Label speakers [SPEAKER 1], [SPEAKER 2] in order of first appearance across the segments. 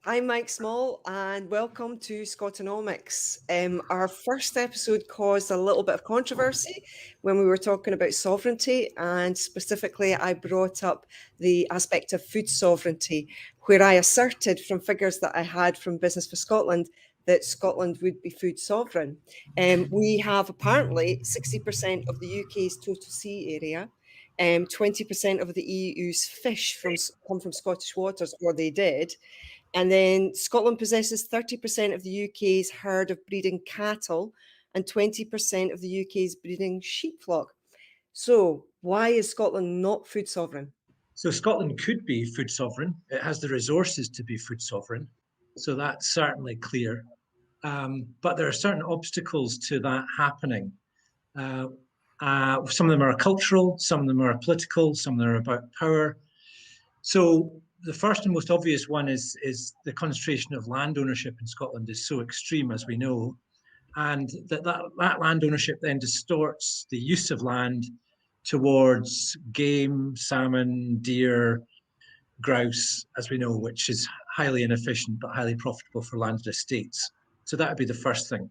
[SPEAKER 1] Hi, Mike Small, and welcome to SCOTONOMICS. Our first episode caused a little bit of controversy when we were talking about sovereignty, and specifically, I brought up the aspect of food sovereignty, where I asserted from figures that I had from Business for Scotland that Scotland would be food sovereign. We have apparently 60% of the UK's total sea area. 20% of the EU's fish come from Scottish waters, or they did. And then Scotland possesses 30% of the UK's herd of breeding cattle and 20% of the UK's breeding sheep flock. So, why is Scotland not food sovereign?
[SPEAKER 2] So Scotland could be food sovereign. It has the resources to be food sovereign. So that's certainly clear. But there are certain obstacles to that happening. Some of them are cultural, some of them are political, some of them are about power. So the first and most obvious one is the concentration of land ownership in Scotland is so extreme, as we know, and that land ownership then distorts the use of land towards game, salmon, deer, grouse, as we know, which is highly inefficient but highly profitable for landed estates. So that would be the first thing.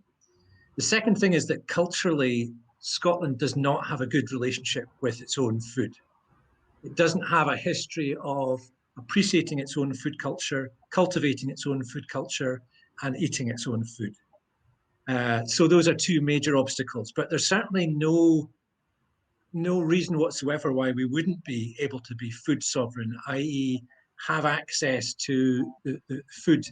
[SPEAKER 2] The second thing is that culturally, Scotland does not have a good relationship with its own food. It doesn't have a history of appreciating its own food culture, cultivating its own food culture, and eating its own food. So those are two major obstacles, but there's certainly no reason whatsoever why we wouldn't be able to be food sovereign, i.e. have access to the food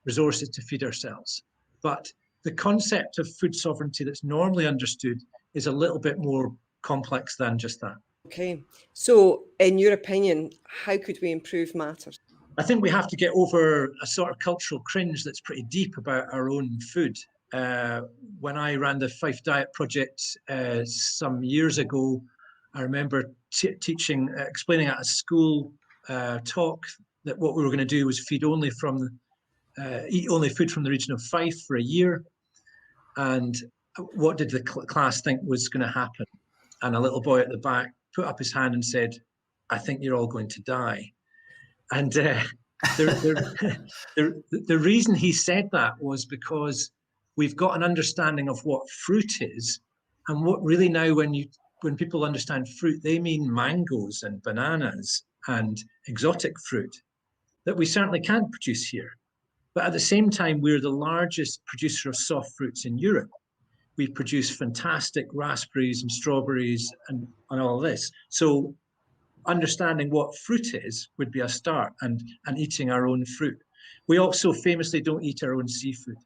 [SPEAKER 2] resources to feed ourselves. But the concept of food sovereignty that's normally understood is a little bit more complex than just that.
[SPEAKER 1] Okay, so in your opinion, how could we improve matters?
[SPEAKER 2] I think we have to get over a sort of cultural cringe that's pretty deep about our own food. When I ran the Fife Diet Project some years ago, I remember explaining at a school talk that what we were going to do was eat only food from the region of Fife for a year. And what did the class think was going to happen? And a little boy at the back put up his hand and said, "I think you're all going to die." And the reason he said that was because we've got an understanding of what fruit is, and what really now when people understand fruit, they mean mangoes and bananas and exotic fruit that we certainly can't produce here. But at the same time, we're the largest producer of soft fruits in Europe. We produce fantastic raspberries and strawberries and all this. So understanding what fruit is would be a start, and eating our own fruit. We also famously don't eat our own seafood,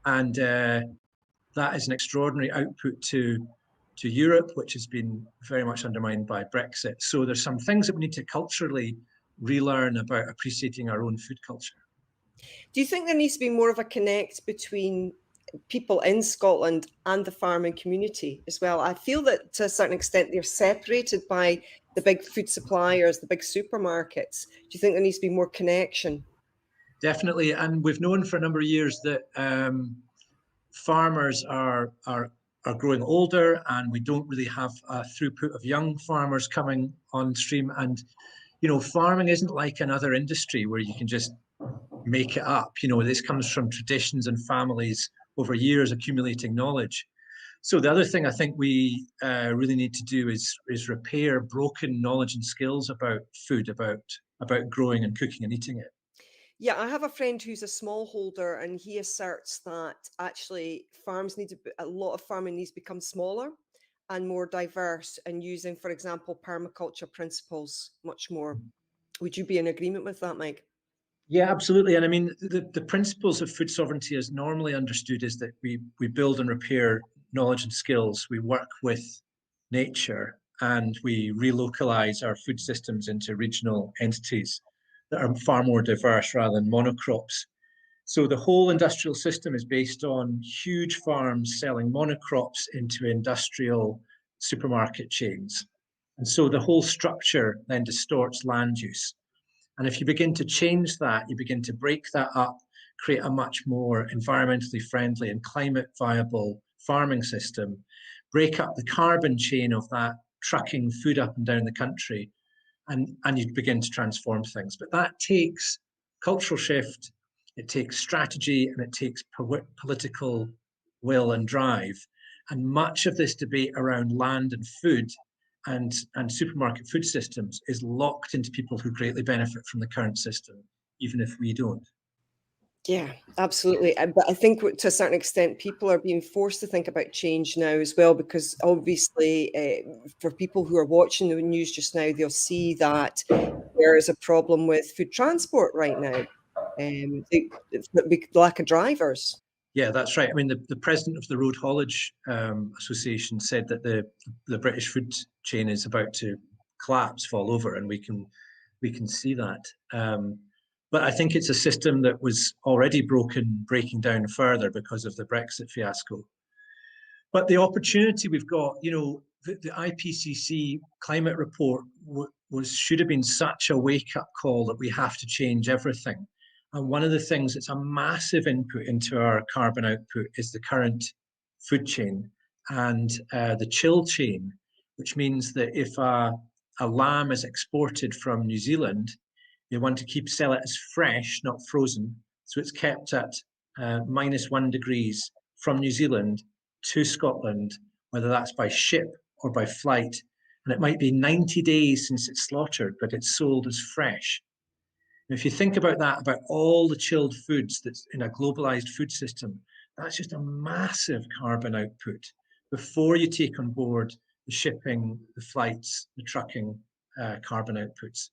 [SPEAKER 2] and that is an extraordinary output to Europe, which has been very much undermined by Brexit. So there's some things that we need to culturally relearn about appreciating our own food culture.
[SPEAKER 1] Do you think there needs to be more of a connect between people in Scotland and the farming community as well? I feel that to a certain extent they're separated by the big food suppliers, the big supermarkets. Do you think there needs to be more connection?
[SPEAKER 2] Definitely, and we've known for a number of years that farmers are growing older, and we don't really have a throughput of young farmers coming on stream. And farming isn't like another industry where you can just make it up. This comes from traditions and families over years accumulating knowledge. So the other thing I think we really need to do is repair broken knowledge and skills about food, about growing and cooking and eating it.
[SPEAKER 1] Yeah, I have a friend who's a smallholder, and he asserts that actually a lot of farming needs to become smaller and more diverse and using, for example, permaculture principles much more. Would you be in agreement with that, Mike?
[SPEAKER 2] Yeah, absolutely. And I mean, the principles of food sovereignty as normally understood is that we build and repair knowledge and skills. We work with nature, and we relocalize our food systems into regional entities that are far more diverse rather than monocrops. So the whole industrial system is based on huge farms selling monocrops into industrial supermarket chains. And so the whole structure then distorts land use. And if you begin to change that, you begin to break that up, create a much more environmentally friendly and climate viable farming system, break up the carbon chain of that trucking food up and down the country, and you begin to transform things. But that takes cultural shift, It takes strategy and it takes political will and drive. And much of this debate around land and food and supermarket food systems is locked into people who greatly benefit from the current system, even if we don't.
[SPEAKER 1] Yeah, absolutely. But I think to a certain extent, people are being forced to think about change now as well, because obviously, for people who are watching the news just now, they'll see that there is a problem with food transport right now. The lack of drivers.
[SPEAKER 2] Yeah, that's right. I mean, the president of the Road Haulage Association said that the British food chain is about to collapse, fall over, and we can see that. But I think it's a system that was already breaking down further because of the Brexit fiasco. But the opportunity we've got, the IPCC climate report should have been such a wake-up call that we have to change everything. And one of the things that's a massive input into our carbon output is the current food chain and the chill chain, which means that if a lamb is exported from New Zealand, they want to sell it as fresh, not frozen. So it's kept at -1 degrees from New Zealand to Scotland, whether that's by ship or by flight. And it might be 90 days since it's slaughtered, but it's sold as fresh. And if you think about that, about all the chilled foods that's in a globalized food system, that's just a massive carbon output before you take on board the shipping, the flights, the trucking carbon outputs.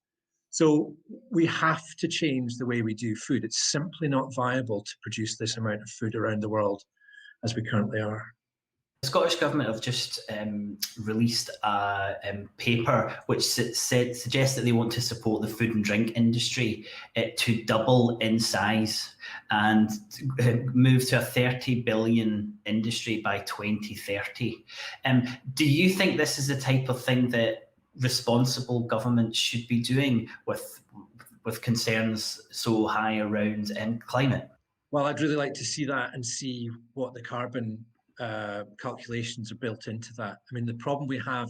[SPEAKER 2] So we have to change the way we do food. It's simply not viable to produce this amount of food around the world as we currently are.
[SPEAKER 3] The Scottish Government have just released a paper which suggests that they want to support the food and drink industry to double in size and move to a 30 billion industry by 2030. Do you think this is the type of thing that responsible government should be doing with concerns so high around climate?
[SPEAKER 2] Well, I'd really like to see that and see what the carbon calculations are built into that. I mean, the problem we have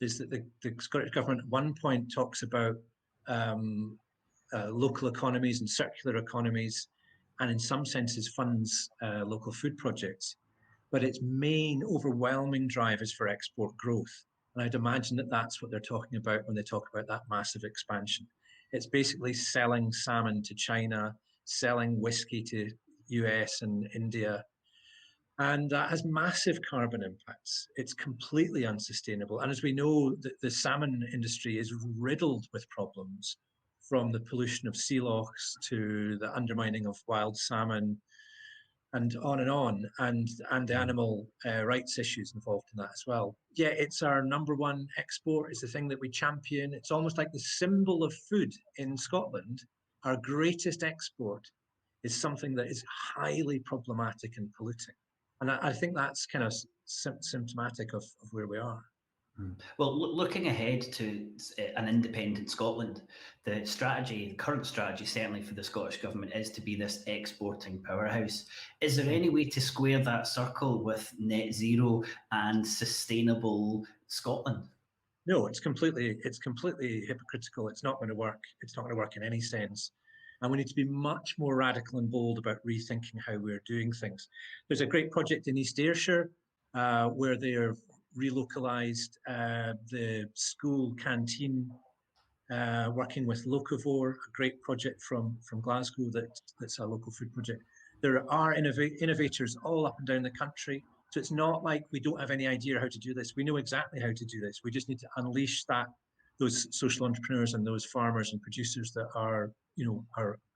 [SPEAKER 2] is that the Scottish Government at one point talks about local economies and circular economies, and in some senses funds local food projects. But its main overwhelming drive is for export growth. And I'd imagine that that's what they're talking about when they talk about that massive expansion. It's basically selling salmon to China, selling whiskey to US and India. And that has massive carbon impacts. It's completely unsustainable. And as we know, the salmon industry is riddled with problems, from the pollution of sea lochs to the undermining of wild salmon, and the animal rights issues involved in that as well. Yeah, it's our number one export. It's the thing that we champion. It's almost like the symbol of food in Scotland. Our greatest export is something that is highly problematic and polluting. And I think that's kind of symptomatic of where we are.
[SPEAKER 3] Well, looking ahead to an independent Scotland, the current strategy, certainly for the Scottish Government, is to be this exporting powerhouse. Is there any way to square that circle with net zero and sustainable Scotland?
[SPEAKER 2] No, it's completely hypocritical. It's not going to work. It's not going to work in any sense. And we need to be much more radical and bold about rethinking how we're doing things. There's a great project in East Ayrshire where they are relocalized the school canteen, working with Locavore, a great project from Glasgow that's a local food project. There are innovators all up and down the country. So it's not like we don't have any idea how to do this. We know exactly how to do this. We just need to unleash those social entrepreneurs and those farmers and producers that are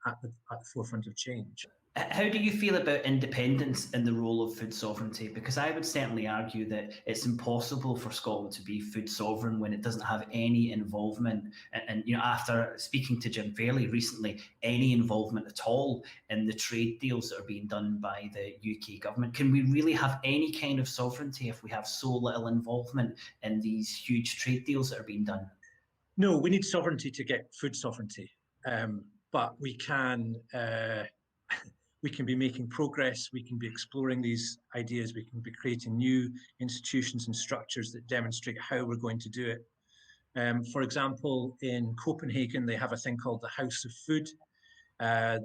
[SPEAKER 2] at the forefront of change.
[SPEAKER 3] How do you feel about independence in the role of food sovereignty? Because I would certainly argue that it's impossible for Scotland to be food sovereign when it doesn't have any involvement. And after speaking to Jim Fairley recently, any involvement at all in the trade deals that are being done by the UK government. Can we really have any kind of sovereignty if we have so little involvement in these huge trade deals that are being done?
[SPEAKER 2] No, we need sovereignty to get food sovereignty, but we can be making progress. We can be exploring these ideas. We can be creating new institutions and structures that demonstrate how we're going to do it. For example, in Copenhagen, they have a thing called the House of Food,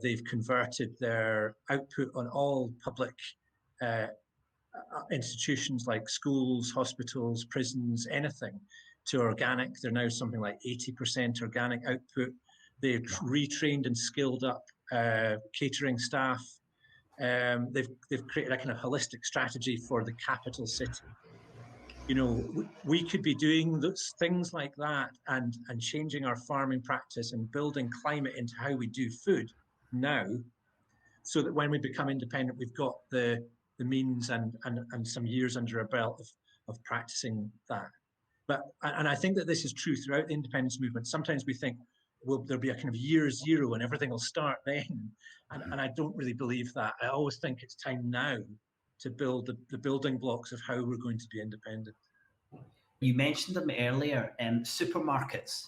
[SPEAKER 2] They've converted their output on all public institutions like schools, hospitals, prisons, anything, to organic. They're now something like 80% organic output. They've retrained and skilled up catering staff. They've created a kind of holistic strategy for the capital city. You know, we could be doing those things like that and changing our farming practice and building climate into how we do food now, so that when we become independent, we've got the means and some years under our belt of practicing that. And I think that this is true throughout the independence movement. Sometimes we think, well, there'll be a kind of year zero and everything will start then. And I don't really believe that. I always think it's time now to build the building blocks of how we're going to be independent.
[SPEAKER 3] You mentioned them earlier, supermarkets,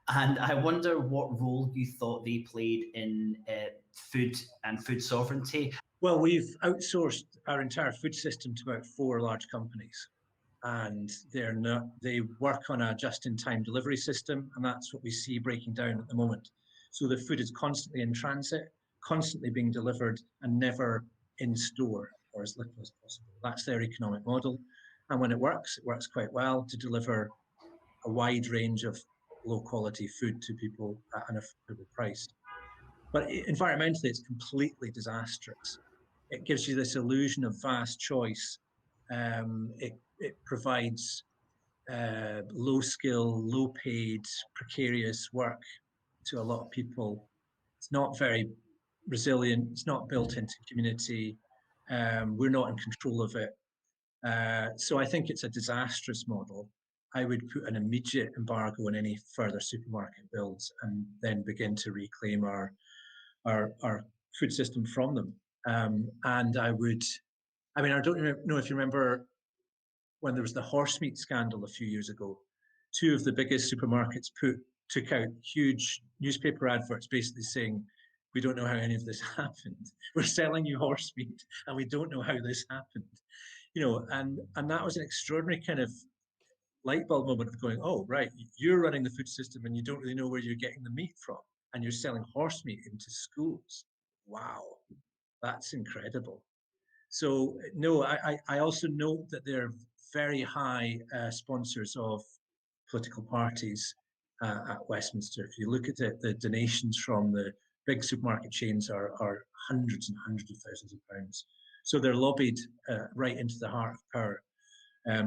[SPEAKER 3] and I wonder what role you thought they played in food and food sovereignty.
[SPEAKER 2] Well, we've outsourced our entire food system to about 4 large companies, and they work on a just-in-time delivery system, and that's what we see breaking down at the moment. So the food is constantly in transit, constantly being delivered, and never in store, or as little as possible. That's their economic model. And when it works quite well to deliver a wide range of low quality food to people at an affordable price. But environmentally, it's completely disastrous. It gives you this illusion of vast choice. It provides low skill, low paid, precarious work to a lot of people. It's not very resilient. It's not built into community. We're not in control of it. So I think it's a disastrous model. I would put an immediate embargo on any further supermarket builds and then begin to reclaim our food system from them. And I don't know if you remember when there was the horse meat scandal a few years ago. 2 of the biggest supermarkets took out huge newspaper adverts basically saying, we don't know how any of this happened. We're selling you horse meat and we don't know how this happened. You know, and that was an extraordinary kind of light bulb moment of going, oh, right, you're running the food system and you don't really know where you're getting the meat from, and you're selling horse meat into schools. Wow, that's incredible. So no, I also note that they're very high sponsors of political parties at Westminster. If you look at it, the donations from the big supermarket chains are hundreds and hundreds of thousands of pounds. So they're lobbied right into the heart of power.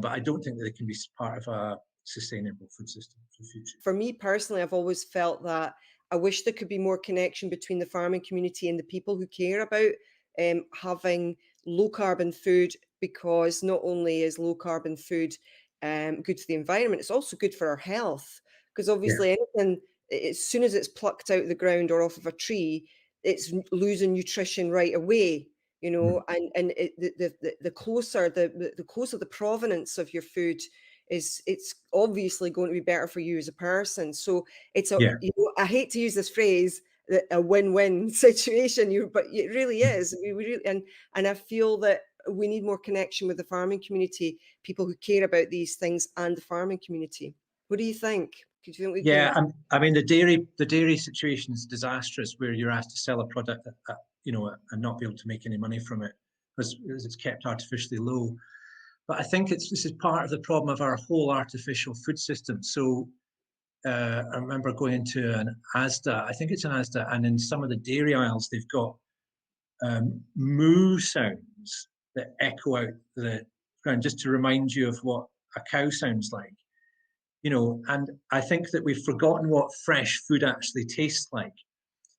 [SPEAKER 2] But I don't think that they can be part of a sustainable food system for the future.
[SPEAKER 1] For me personally, I've always felt that I wish there could be more connection between the farming community and the people who care about having low carbon food, because not only is low carbon food good for the environment, it's also good for our health. Because obviously anything, as soon as it's plucked out of the ground or off of a tree, it's losing nutrition right away. You know, and the closer the provenance of your food is, it's obviously going to be better for you as a person. So it's a, you know, I hate to use this phrase, a win-win situation, but it really is. We really, and I feel that we need more connection with the farming community, people who care about these things, and the farming community. What do you think? Could you think we can...
[SPEAKER 2] I mean, the dairy situation is disastrous, where you're asked to sell a product that, you know, and not be able to make any money from it because it's kept artificially low. But I think this is part of the problem of our whole artificial food system. So I remember going into an Asda, I think it's an Asda, and in some of the dairy aisles, they've got moo sounds that echo out the ground, just to remind you of what a cow sounds like. You know, and I think that we've forgotten what fresh food actually tastes like.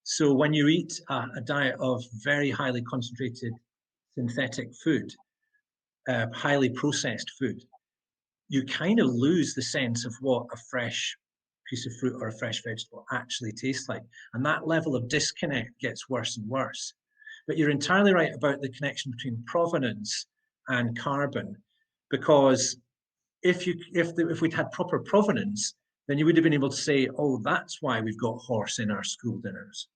[SPEAKER 2] So when you eat a diet of very highly concentrated synthetic food, highly processed food, you kind of lose the sense of what a fresh piece of fruit or a fresh vegetable actually tastes like. And that level of disconnect gets worse and worse. But you're entirely right about the connection between provenance and carbon, because if we'd had proper provenance, then you would have been able to say, oh, that's why we've got horse in our school dinners.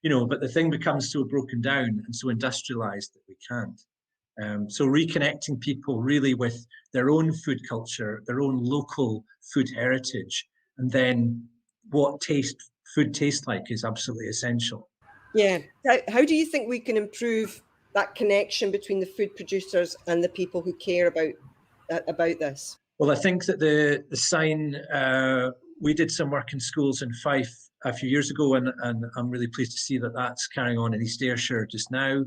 [SPEAKER 2] You know, but the thing becomes so broken down and so industrialized that we can't. So reconnecting people really with their own food culture, their own local food heritage, and then what food tastes like is absolutely essential.
[SPEAKER 1] Yeah. How do you think we can improve that connection between the food producers and the people who care about this?
[SPEAKER 2] Well, I think that the sign, we did some work in schools in Fife a few years ago, and I'm really pleased to see that that's carrying on in East Ayrshire just now.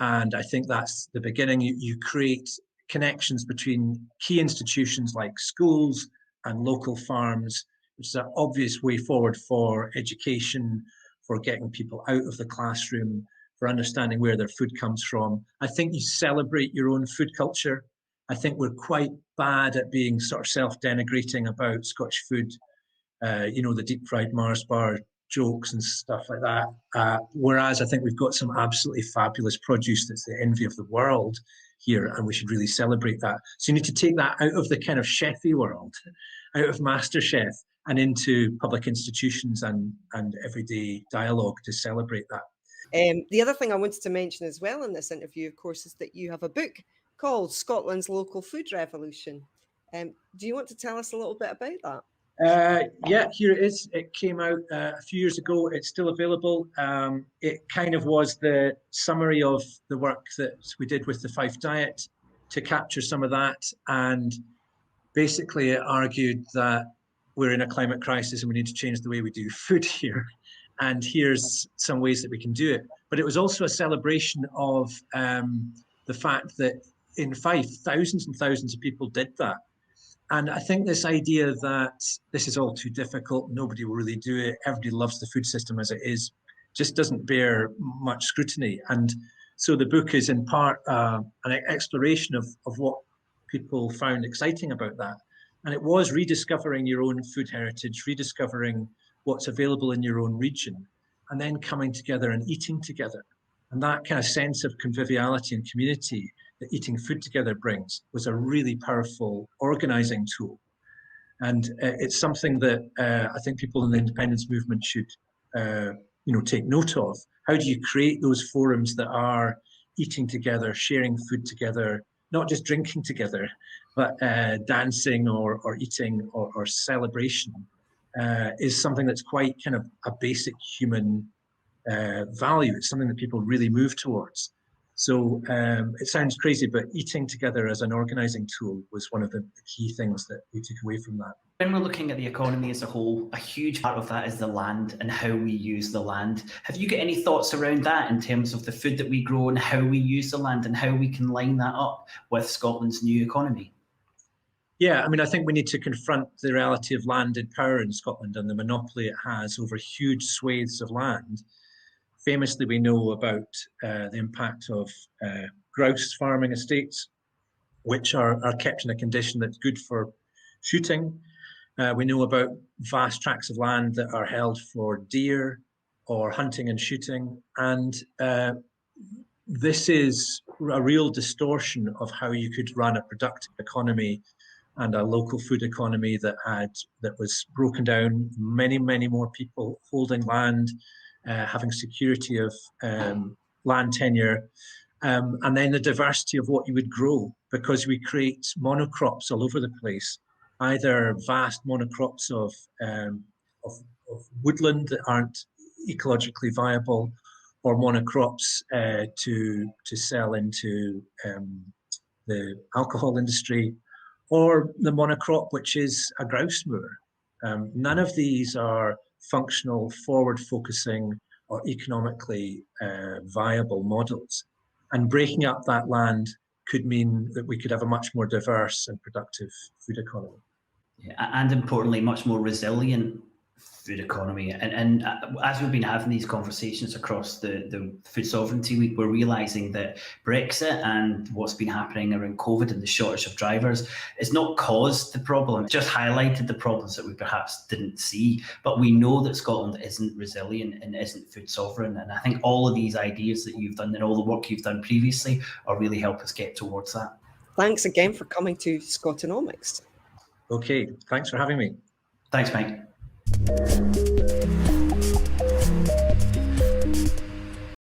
[SPEAKER 2] And I think that's the beginning. You create connections between key institutions like schools and local farms, which is an obvious way forward for education, for getting people out of the classroom, for understanding where their food comes from. I think you celebrate your own food culture. I think we're quite bad at being sort of self-denigrating about Scottish food, the deep fried Mars bar jokes and stuff like that. Whereas I think we've got some absolutely fabulous produce that's the envy of the world here, and we should really celebrate that. So you need to take that out of the kind of chefy world, out of MasterChef, and into public institutions and everyday dialogue to celebrate that.
[SPEAKER 1] The other thing I wanted to mention as well in this interview, of course, is that you have a book called Scotland's Local Food Revolution. Do you want to tell us a little bit about that?
[SPEAKER 2] Yeah, here it is. It came out a few years ago. It's still available. It kind of was the summary of the work that we did with the Fife Diet to capture some of that. And basically it argued that we're in a climate crisis and we need to change the way we do food here. And here's some ways that we can do it. But it was also a celebration of the fact that in Fife, thousands and thousands of people did that. And I think this idea that this is all too difficult, nobody will really do it, everybody loves the food system as it is, just doesn't bear much scrutiny. And so the book is in part an exploration of what people found exciting about that. And it was rediscovering your own food heritage, rediscovering what's available in your own region, and then coming together and eating together. And that kind of sense of conviviality and community that eating food together brings was a really powerful organizing tool. And it's something that I think people in the independence movement should take note of. How do you create those forums that are eating together, sharing food together, not just drinking together, but dancing or eating or celebration is something that's quite kind of a basic human value. It's something that people really move towards. So it sounds crazy, but eating together as an organizing tool was one of the key things that we took away from that.
[SPEAKER 3] When we're looking at the economy as a whole, a huge part of that is the land and how we use the land. Have you got any thoughts around that in terms of the food that we grow and how we use the land and how we can line that up with Scotland's new economy?
[SPEAKER 2] Yeah, I mean, I think we need to confront the reality of landed power in Scotland and the monopoly it has over huge swathes of land. Famously, we know about the impact of grouse farming estates, which are kept in a condition that's good for shooting. We know about vast tracts of land that are held for deer or hunting and shooting. And this is a real distortion of how you could run a productive economy and a local food economy that was broken down, many more people holding land, having security of land tenure, and then the diversity of what you would grow, because we create monocrops all over the place, either vast monocrops of woodland that aren't ecologically viable, or monocrops to sell into the alcohol industry, or the monocrop, which is a grouse moor. None of these are functional, forward-focusing, or economically viable models. And breaking up that land could mean that we could have a much more diverse and productive food economy.
[SPEAKER 3] Yeah, and importantly, much more resilient food economy. And as we've been having these conversations across the Food Sovereignty Week, we're realising that Brexit and what's been happening around COVID and the shortage of drivers has not caused the problem, it's just highlighted the problems that we perhaps didn't see. But we know that Scotland isn't resilient and isn't food sovereign. And I think all of these ideas that you've done and all the work you've done previously are really help us get towards that.
[SPEAKER 1] Thanks again for coming to SCOTONOMICS.
[SPEAKER 2] Okay, thanks for having me.
[SPEAKER 3] Thanks, Mike.